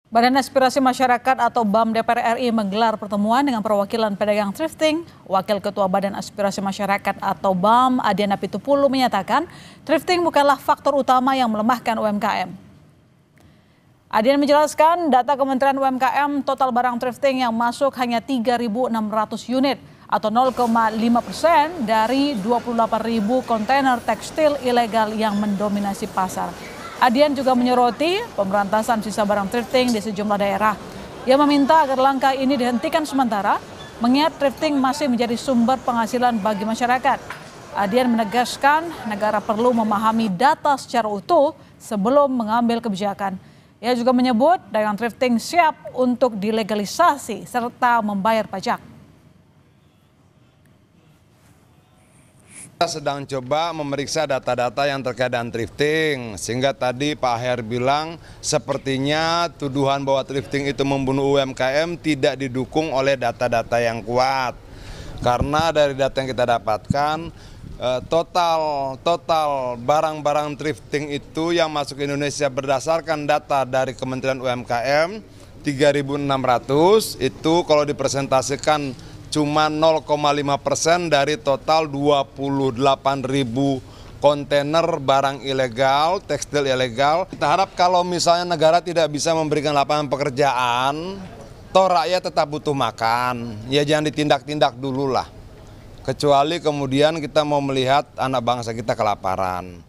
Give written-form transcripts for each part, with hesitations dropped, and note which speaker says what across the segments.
Speaker 1: Badan Aspirasi Masyarakat atau BAM DPR RI menggelar pertemuan dengan perwakilan pedagang thrifting. Wakil Ketua Badan Aspirasi Masyarakat atau BAM, Adiana Pitupulu menyatakan thrifting bukanlah faktor utama yang melemahkan UMKM. Adiana menjelaskan data Kementerian UMKM total barang thrifting yang masuk hanya 3.600 unit atau 0,5% dari 28.000 kontainer tekstil ilegal yang mendominasi pasar. Adian juga menyoroti pemberantasan sisa barang thrifting di sejumlah daerah. Ia meminta agar langkah ini dihentikan sementara, mengingat thrifting masih menjadi sumber penghasilan bagi masyarakat. Adian menegaskan negara perlu memahami data secara utuh sebelum mengambil kebijakan. Ia juga menyebut dagang thrifting siap untuk dilegalisasi serta membayar pajak.
Speaker 2: Kita sedang coba memeriksa data-data yang terkait dengan thrifting, sehingga tadi Pak Her bilang sepertinya tuduhan bahwa thrifting itu membunuh UMKM tidak didukung oleh data-data yang kuat. Karena dari data yang kita dapatkan, total barang-barang thrifting itu yang masuk ke Indonesia berdasarkan data dari Kementerian UMKM 3.600 itu kalau dipresentasikan cuma 0,5% dari total 28.000 kontainer barang ilegal, tekstil ilegal. Kita harap kalau misalnya negara tidak bisa memberikan lapangan pekerjaan, toh rakyat tetap butuh makan. Ya jangan ditindak-tindak dulu lah. Kecuali kemudian kita mau melihat anak bangsa kita kelaparan.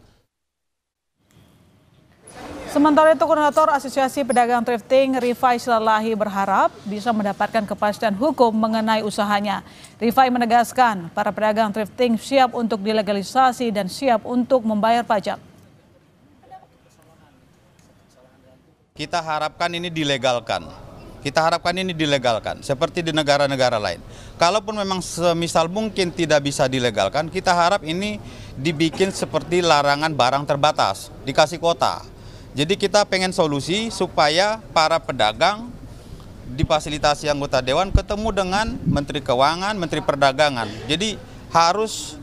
Speaker 1: Sementara itu, Koordinator Asosiasi Pedagang Thrifting, Rifai Silalahi berharap bisa mendapatkan kepastian hukum mengenai usahanya. Rifai menegaskan para pedagang thrifting siap untuk dilegalisasi dan siap untuk membayar pajak.
Speaker 3: Kita harapkan ini dilegalkan. Seperti di negara-negara lain. Kalaupun memang semisal mungkin tidak bisa dilegalkan, kita harap ini dibikin seperti larangan barang terbatas, dikasih kuota. Jadi kita pengen solusi supaya para pedagang difasilitasi anggota dewan ketemu dengan Menteri Keuangan, Menteri Perdagangan. Jadi harus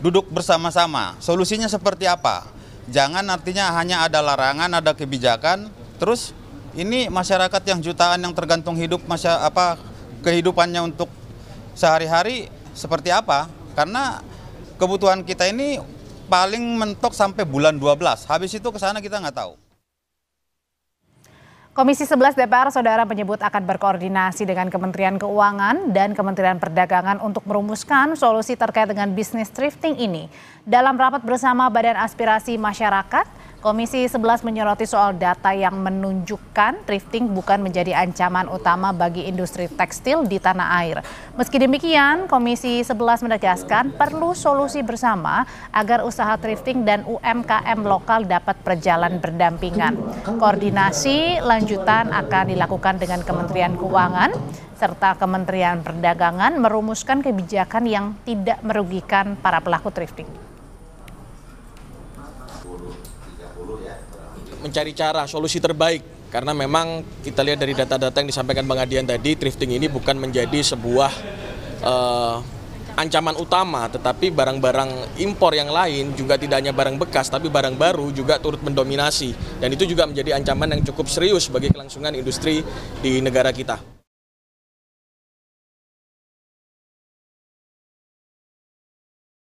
Speaker 3: duduk bersama-sama. Solusinya seperti apa? Jangan artinya hanya ada larangan, ada kebijakan, terus ini masyarakat yang jutaan yang tergantung hidup kehidupannya untuk sehari-hari seperti apa? Karena kebutuhan kita ini paling mentok sampai bulan 12. Habis itu ke sana kita nggak tahu.
Speaker 4: Komisi 11 DPR Saudara menyebut akan berkoordinasi dengan Kementerian Keuangan dan Kementerian Perdagangan untuk merumuskan solusi terkait dengan bisnis thrifting ini. Dalam rapat bersama Badan Aspirasi Masyarakat, Komisi 11 menyoroti soal data yang menunjukkan thrifting bukan menjadi ancaman utama bagi industri tekstil di tanah air. Meski demikian, Komisi 11 menegaskan perlu solusi bersama agar usaha thrifting dan UMKM lokal dapat berjalan berdampingan. Koordinasi lanjutan akan dilakukan dengan Kementerian Keuangan serta Kementerian Perdagangan merumuskan kebijakan yang tidak merugikan para pelaku thrifting.
Speaker 5: Mencari cara solusi terbaik karena memang kita lihat dari data-data yang disampaikan Bang Adian tadi, thrifting ini bukan menjadi sebuah ancaman utama, tetapi barang-barang impor yang lain juga tidak hanya barang bekas tapi barang baru juga turut mendominasi, dan itu juga menjadi ancaman yang cukup serius bagi kelangsungan industri di negara kita.